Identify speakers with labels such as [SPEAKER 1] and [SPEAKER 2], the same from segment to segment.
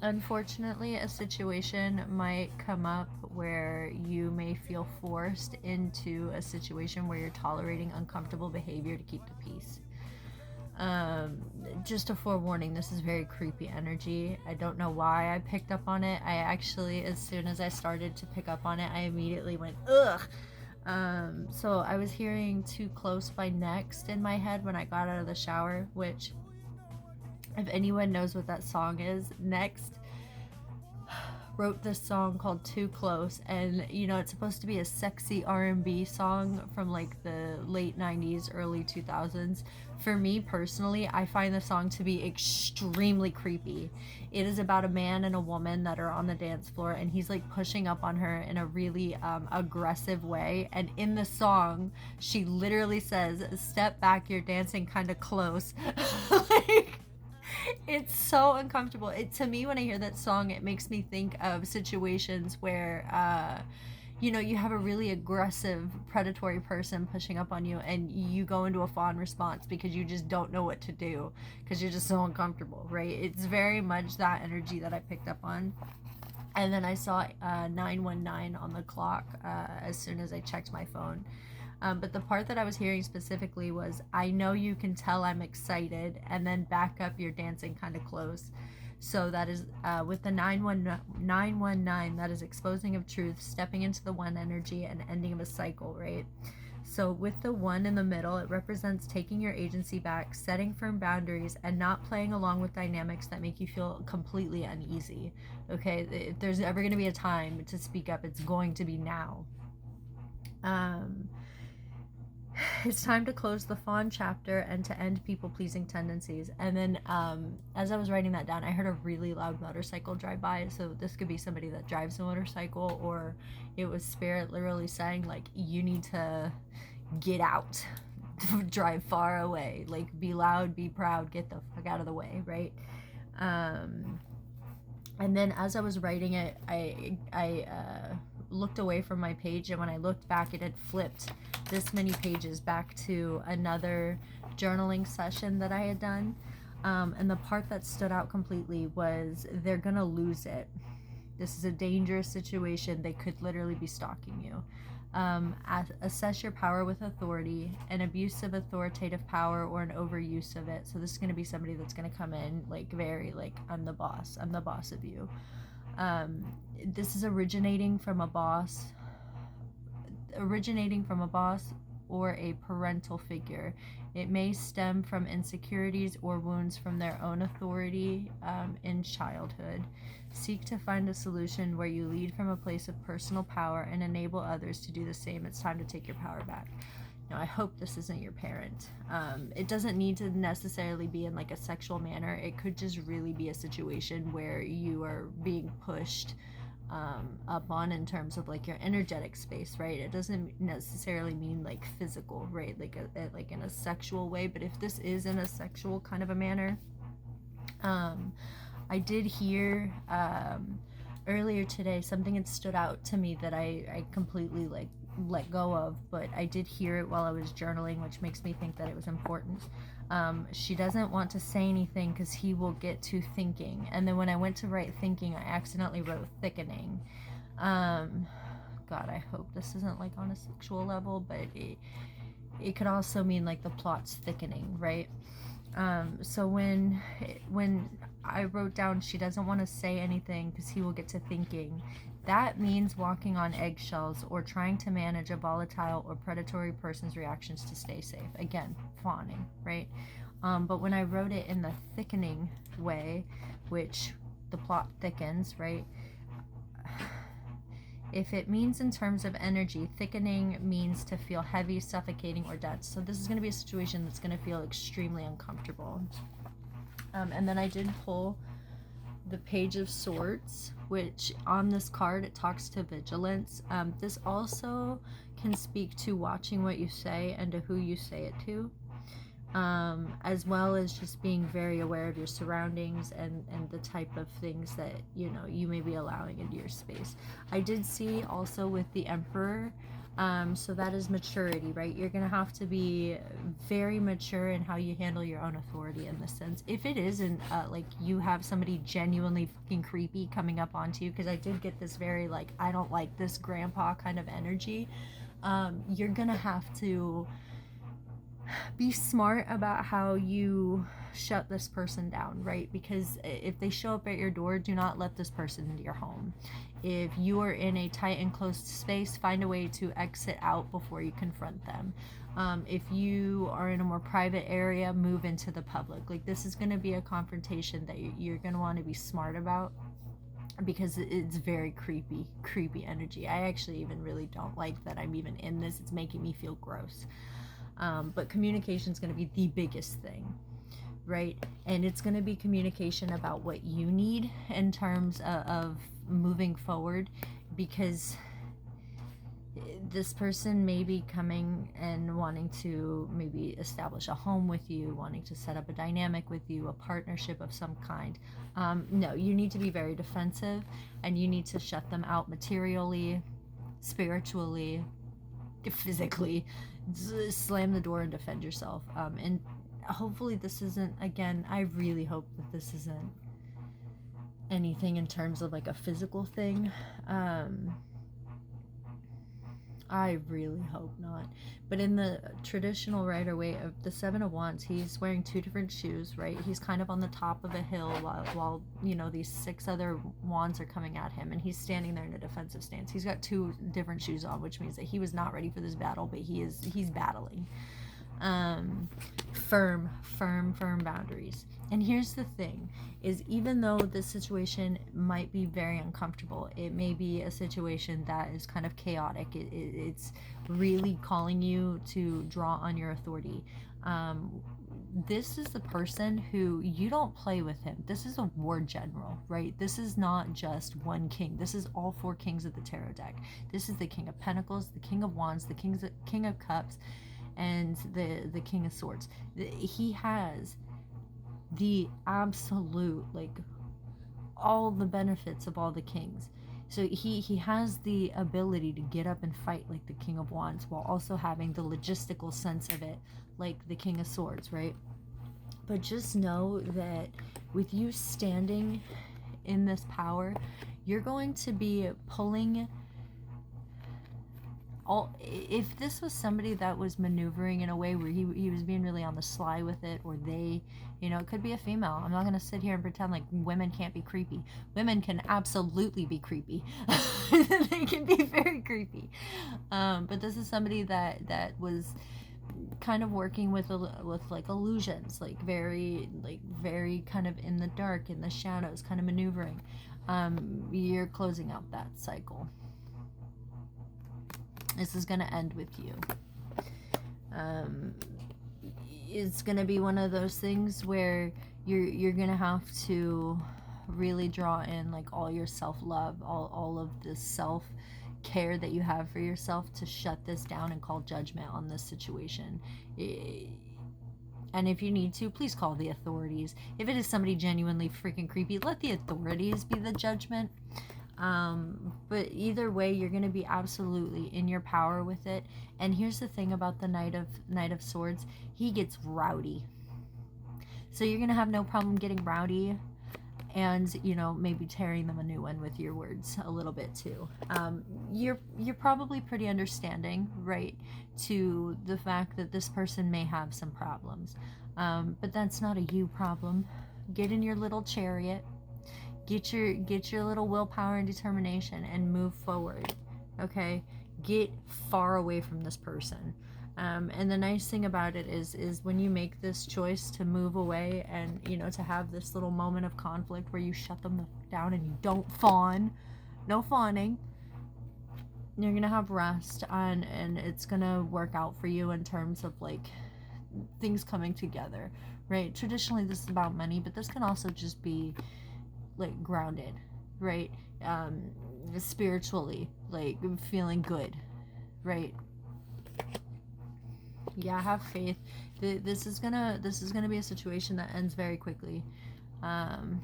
[SPEAKER 1] Unfortunately, a situation might come up where you may feel forced into a situation where you're tolerating uncomfortable behavior to keep the peace. Um, just a forewarning, this is very creepy energy. I don't know why I picked up on it. I actually, as soon as I started to pick up on it, I immediately went, ugh. So I was hearing Too Close by Next in my head when I got out of the shower, which, if anyone knows what that song is, Next wrote this song called Too Close, and you know, it's supposed to be a sexy R&B song from like the late 90s, early 2000s. For me personally, I find the song to be extremely creepy. It is about a man and a woman that are on the dance floor, and he's like pushing up on her in a really aggressive way, and in the song she literally says, "Step back, you're dancing kind of close." Like, it's so uncomfortable. It, to me, when I hear that song, it makes me think of situations where you know, you have a really aggressive predatory person pushing up on you, and you go into a fawn response because you just don't know what to do because you're just so uncomfortable, right? It's very much that energy that I picked up on. And then I saw 919 on the clock as soon as I checked my phone. But the part that I was hearing specifically was, "I know you can tell I'm excited," and then back up, "you're dancing kind of close." So that is with the 919, that is exposing of truth, stepping into the one energy, and ending of a cycle, right? So with the one in the middle, it represents taking your agency back, setting firm boundaries, and not playing along with dynamics that make you feel completely uneasy. Okay, if there's ever going to be a time to speak up, it's going to be now. Um, it's time to close the fawn chapter and to end people-pleasing tendencies. And then as I was writing that down, I heard a really loud motorcycle drive by. So this could be somebody that drives a motorcycle, or it was spirit literally saying, like, you need to get out. Drive far away. Like, be loud, be proud, get the fuck out of the way, right? And then as I was writing it, I looked away from my page, and when I looked back, it had flipped this many pages back to another journaling session that I had done. And the part that stood out completely was, "They're gonna lose it. This is a dangerous situation. They could literally be stalking you." Assess your power with authority. An abuse of authoritative power or an overuse of it. So this is going to be somebody that's going to come in like very like, I'm the boss of you. This is originating from a boss or a parental figure. It may stem from insecurities or wounds from their own authority in childhood. Seek to find a solution where you lead from a place of personal power and enable others to do the same. It's time to take your power back. Now, I hope this isn't your parent. It doesn't need to necessarily be in like a sexual manner. It could just really be a situation where you are being pushed up on in terms of like your energetic space, right? It doesn't necessarily mean like physical, right? Like in a sexual way. But if this is in a sexual kind of a manner, I did hear earlier today something had stood out to me that I completely like let go of, but I did hear it while I was journaling, which makes me think that it was important. She doesn't want to say anything because he will get to thinking. And then when I went to write thinking, I accidentally wrote thickening. God, I hope this isn't like on a sexual level, but it could also mean like the plot's thickening, right? So when I wrote down, she doesn't want to say anything because he will get to thinking, that means walking on eggshells or trying to manage a volatile or predatory person's reactions to stay safe. Again, fawning, right? But when I wrote it in the thickening way, which the plot thickens, right? If it means in terms of energy, thickening means to feel heavy, suffocating, or dense. So this is going to be a situation that's going to feel extremely uncomfortable. And then I did pull the Page of Swords, which on this card, it talks to vigilance. This also can speak to watching what you say and to who you say it to. as well as just being very aware of your surroundings and the type of things that you may be allowing into your space. I did see also with the Emperor, so that is maturity, right? You're gonna have to be very mature in how you handle your own authority in this sense. If it isn't like you have somebody genuinely fucking creepy coming up onto you, because I did get this very like, I don't like this grandpa kind of energy, you're gonna have to be smart about how you shut this person down, right? Because if they show up at your door, do not let this person into your home. If you are in a tight and closed space, find a way to exit out before you confront them. If you are in a more private area, move into the public. Like, this is going to be a confrontation that you're going to want to be smart about, because it's very creepy energy. I actually even really don't like that I'm even in this. It's making me feel gross. But communication is going to be the biggest thing, right? And it's going to be communication about what you need in terms of moving forward, because this person may be coming and wanting to maybe establish a home with you, wanting to set up a dynamic with you, a partnership of some kind. No, you need to be very defensive, and you need to shut them out materially, spiritually, physically. Slam the door and defend yourself. And hopefully this isn't, again, I really hope that this isn't anything in terms of like a physical thing. I really hope not. But in the traditional Rider-Waite of the Seven of Wands, he's wearing two different shoes, right? He's kind of on the top of a hill while these 6 other wands are coming at him, and he's standing there in a defensive stance. He's got 2 different shoes on, which means that he was not ready for this battle, but he's battling. Firm boundaries. And here's the thing, is even though this situation might be very uncomfortable, it may be a situation that is kind of chaotic, it's really calling you to draw on your authority. This is the person who, you don't play with him. This is a war general, right? This is not just one king. This is all 4 kings of the tarot deck. This is the King of Pentacles, the King of Wands, the King of Cups, and the King of Swords. He has the absolute, like, all the benefits of all the kings. So he has the ability to get up and fight like the King of Wands, while also having the logistical sense of it like the King of Swords, right? But just know that with you standing in this power, you're going to be pulling all. If this was somebody that was maneuvering in a way where he was being really on the sly with it, or they, it could be a female. I'm not going to sit here and pretend like women can't be creepy. Women can absolutely be creepy. They can be very creepy. But this is somebody that was kind of working with like illusions, like very kind of in the dark, in the shadows, kind of maneuvering. You're closing out that cycle. This is going to end with you. It's going to be one of those things where you're going to have to really draw in like all your self-love, all of the self-care that you have for yourself, to shut this down and call judgment on this situation. And if you need to, please call the authorities. If it is somebody genuinely freaking creepy, let the authorities be the judgment. But either way, you're going to be absolutely in your power with it. And here's the thing about the Knight of Swords. He gets rowdy. So you're going to have no problem getting rowdy, and, maybe tearing them a new one with your words a little bit too. You're probably pretty understanding, right, to the fact that this person may have some problems. But that's not a you problem. Get in your little chariot. Get your little willpower and determination and move forward, okay? Get far away from this person. And the nice thing about it is when you make this choice to move away and, to have this little moment of conflict where you shut them down and you don't fawn, no fawning, you're going to have rest and it's going to work out for you in terms of, like, things coming together, right? Traditionally, this is about money, but this can also just be, like, grounded, right? Spiritually, like, feeling good, right? Yeah, have faith. This is gonna be a situation that ends very quickly. And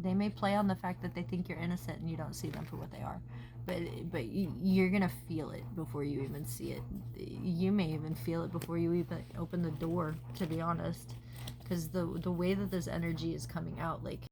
[SPEAKER 1] they may play on the fact that they think you're innocent and you don't see them for what they are, but you're gonna feel it before you even see it. You may even feel it before you even open the door, to be honest, because the way that this energy is coming out, like